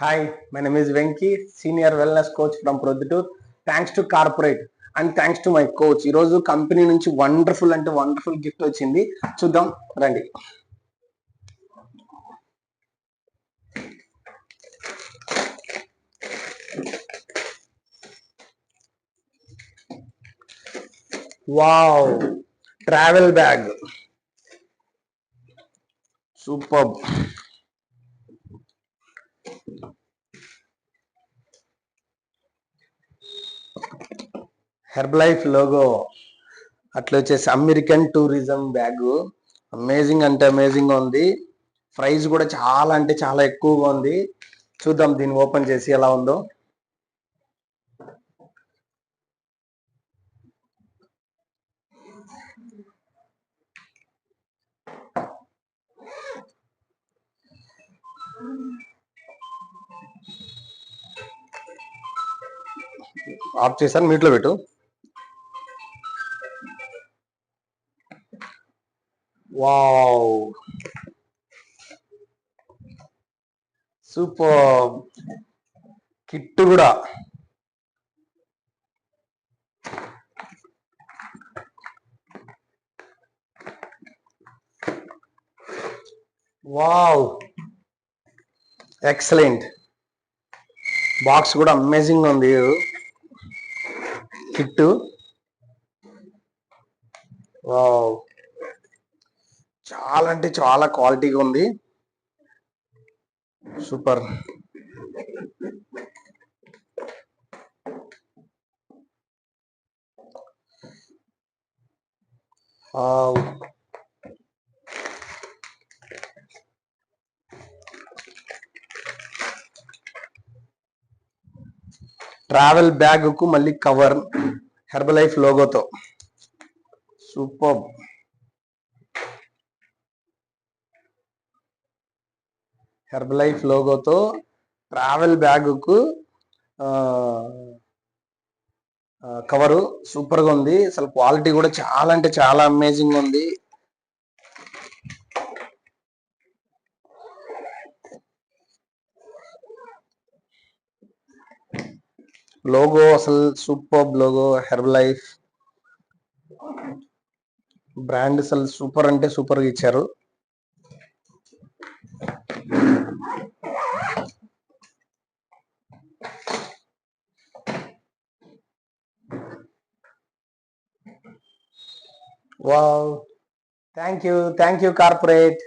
Hi, my name is Venki, Senior Wellness Coach from Prodhutur. Thanks to Corporate and thanks to my coach. ఈ రోజు company నుంచి wonderful gift వచ్చింది. చూద్దాం రండి. Wow, travel bag, super. Herbalife logo, అట్లా వచ్చేసి American tourism bag. Amazing అంటే amazing ఉంది. ప్రైస్ కూడా చాలా అంటే చాలా ఎక్కువగా ఉంది. చూద్దాం దీన్ని ఓపెన్ చేసి ఎలా ఉందో. ఆఫ్ చేశాను, మీట్లో పెట్టు. Wow, super. కిట్ కూడా వావ్, ఎక్సలెంట్. బాక్స్ కూడా అమేజింగ్ ఉంది. కిట్ వావ్, చాలా అంటే చాలా క్వాలిటీగా ఉంది. సూపర్. ట్రావెల్ బ్యాగ్ కు మళ్ళీ కవర్ హెర్బలైఫ్ లోగోతో. సూపర్. హెర్బలైఫ్ లోగోతో ట్రావెల్ బ్యాగ్ కు కవరు సూపర్ గా ఉంది. అసలు క్వాలిటీ కూడా చాలా అంటే చాలా అమేజింగ్ ఉంది. లోగో అసలు సూపర్ లోగో. హెర్బలైఫ్ బ్రాండ్ అసలు సూపర్ అంటే సూపర్ గా ఇచ్చారు. Wow, thank you corporate.